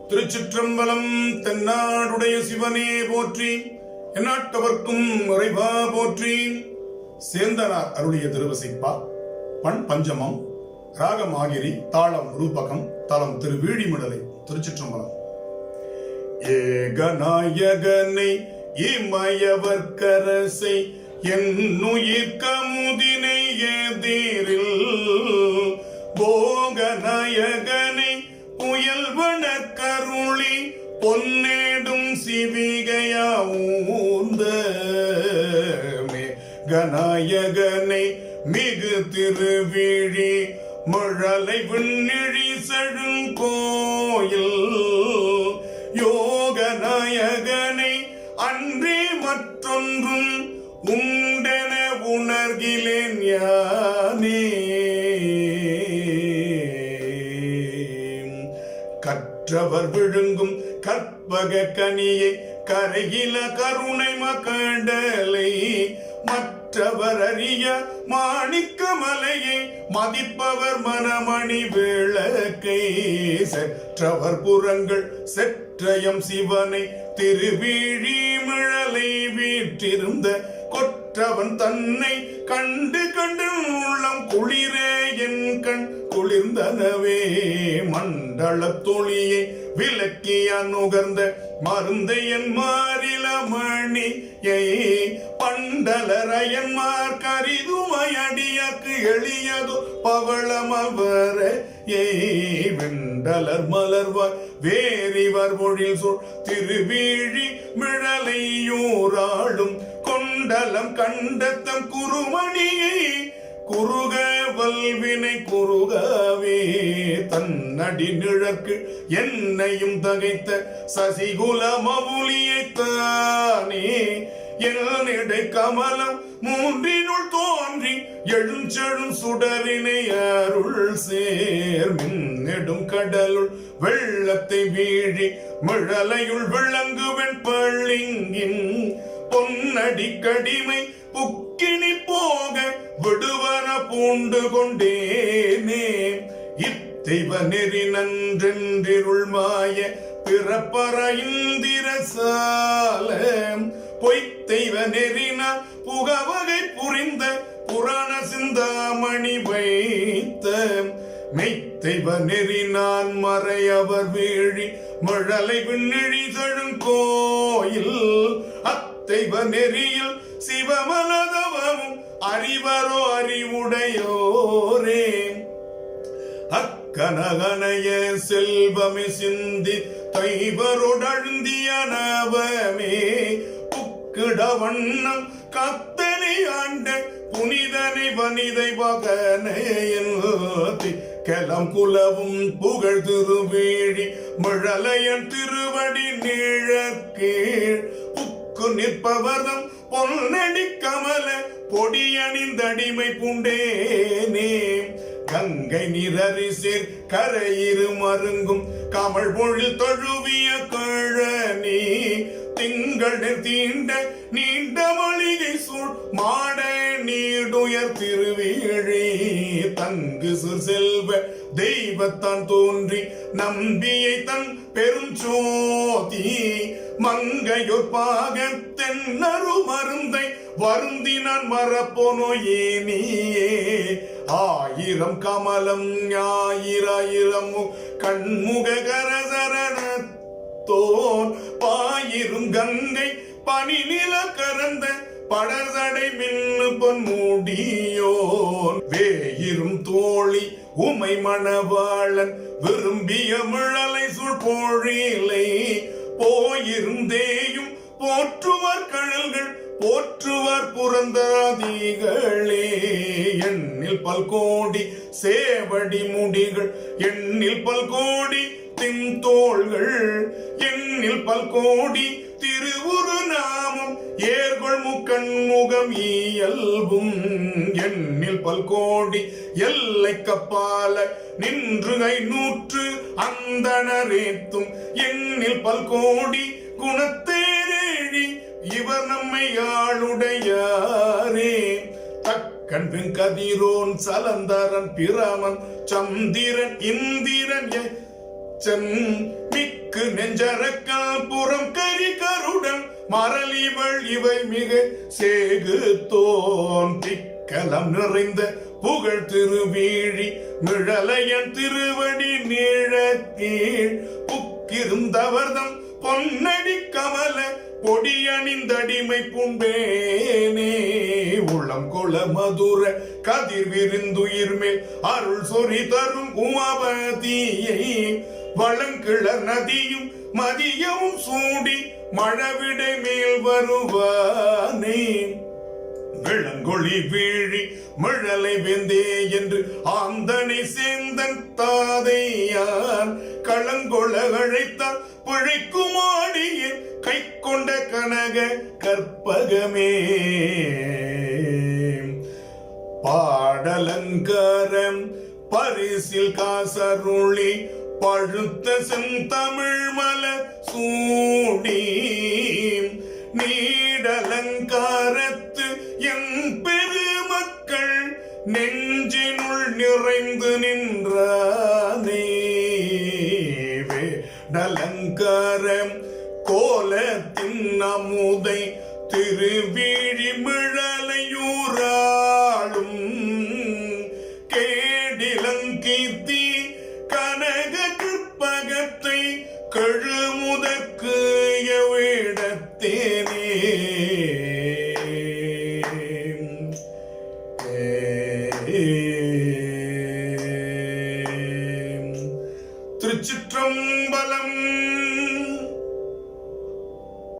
திருச்சிற்றம்பலம். தென்னாடுடைய சிவனே போற்றி, எந்நாட்டவர்க்கும் இறைவா போற்றி. சேந்தனார் அருளிய திருவசிப்பா. பண் பஞ்சமம், ராகம் ஆகிரி, தாளம் ரூபகம், தலம் திருவீழிமிடலை. திருச்சிற்றம்பலம். ஏகநாயகனை இமயவர்க்கரசை என்னுயிர் கமுதினை எதிரில் போகநாயகனை புயல்வன கருளி பொன்னேடும் சிவிகையாவூந்தமே கநாயகனை மிகு திருவிழி மழலை விண்ணிழி செழுங்கோயில் யோகநாயகனை அன்றே மற்றொன்றும் உண்டென உணர்கிலேன் யானே. கற்றவர் விழுங்கும் கற்பக கனியை கரையில கருணை மகடலை மற்றவர் அறிய மாணிக்க மலையை மதிப்பவர் மனமணி விளக்கை செற்றவர் புறங்கள் செற்றயம் சிவனை திருவிழி மிழலை வீற்றிருந்த கொற்றவன் தன்னை கண்டு கண்டு உள்ளம் குளிரே என் கண் குளிர்ந்தனவே மண்டல தொழியை விளக்கிய நுகர்ந்த மருந்தையன் மாறில மணியை பண்டலரையன்மார் கரிதுமையடியக்கு எளியதோ பவளமவர வெண்டலர் மலர்வார் வேறிவர் மொழில் சொல் திருவீழி மிழலையூராளும் கொண்டலம் கண்டத்தம் குருமணியை குறுக வல்வினை குறுகவே தன்னடி நிழற்கு என்னையும் தகைத்த சசிகுல மவுலியைத்தானே என்னிடை கமலம் மூன்றினுள் தோன்றி எழுஞ்செழும் சுடரினை அருள் சேர் மின்னெடும் கடலுள் வெள்ளத்தை வீழி மிழலையுள் விளங்குவன் பள்ளிங்கின் பொன்னடி கடிமை புக்கினி போக விடுவன பூண்டு கொண்டேனே இத்தெய்வ நெறி நன்றென்றிருள் மாய பிறப்பற இந்திரசால பொய்த்தெய்வ நெறினா புகவகை புரிந்த புராண சிந்தாமணி வைத்த மெய்த்தெய்வ நெறி நான் மறையவர் வீழி மழலை விண்ணிழி செழுங்கோயில் அத்தெய்வ நெறியில் சிவமனதவமும் அறிவரோ அறிவுடையோரே அக்கனகனைய செல்வமே சிந்தி தைவரோடழுந்திய நவமே புக்கிட வண்ணம் கத்தனை ஆண்ட புனிதனை வனிதை பகனையில் கெலம் குலவும் புகழ் திருவீழி மழலையன் திருவடி நீழக்கீழ் புக்கு நிற்பவர்தம் பொன்னடி கமல பொடியணிந்தடிமை புண்டேனே கங்கை நிரரிசேர் கரையிரு மருங்கும் கமல் பொழில் தழுவிய கழனி திங்கள் தீண்ட நீண்ட மளிகை சூழ் மாட நீடுயர் திருவீழி தங்கு செல்வ தெய்வத்தான் தோன்றி நம்பியை தன் பெருஞ்சோதி மங்கையொர் பாகத்தென்னரு மருந்தை வருந்தி நான் மறப்போனோ ஏனியே ஆயிரம் கமலம் ஞாயிராயிரம் கண்முக கரசரண தோன் பாயிரும் கங்கை பனி நில கரந்த படர்சடை மின்னு பொன் மூடியோன் வேயிரும் தோழி உமை மணவாளன் விரும்பிய மிழலை சுழ் போழிலை போயிருந்தேயும் போற்றுவர் கழல்கள் போற்றுவர் புறந்தாதிகளே எண்ணில் பல்கோடி சேவடி முடிகள் எண்ணில் பல்கோடி தின்தோள்கள் எண்ணில் பல்கோடி திருவுரு நாமம் ஏர்கொள் முக்கண்முகம் இயல்பும் எண்ணில் பல்கோடி எல்லை கப்பால நின்று 500 அந்தணரேத்தும் எண்ணில் பல்கோடி குணத்தேரேழி இவர் நம்மை ஆளுடையாரே தக்கன் வெங்கதிரோன் சலந்தரன் பிரமன் சந்திரன் இந்திரன் மிக்கு நெஞ்சரக்கல் புறம் கரி கருடன் மரளிவள் இவை மிக சேகு தோன் திக்கலம் நிறைந்த புகழ் திருவீழி மிழலையன் திருவடி நீழக்கீழ் புக்கிருந்தவர்தம் பொன்னடி கமல பொடியணிந்தடிமை புண்டேனே உளம் கொள மதுர கதிர் விருந்துயிர் மேல் அருள் சொறி தரும் உமாபதியை வளங்கிளர் நதியும் மதியமும் சூடி மழவிடை மேல் வருவானே விளங்கொளி வீழி மிழலை வெந்தே என்று ஆந்தனை சேந்தன் தாதையான் களங்கொள அழைத்தால் பிழைக்குமாடியின் கை கொண்ட கனக கற்பகமே பாடலங்காரம் பரிசில் காசருளி பழுத்த செந்தமிழ் மலர் சூடி நீடலங்காரத்து என் பெருமக்கள் நெஞ்சினுள் நிறைந்து நின்றானே வேடலங்காரம் கோலத்தின் அமுதை திருவீழி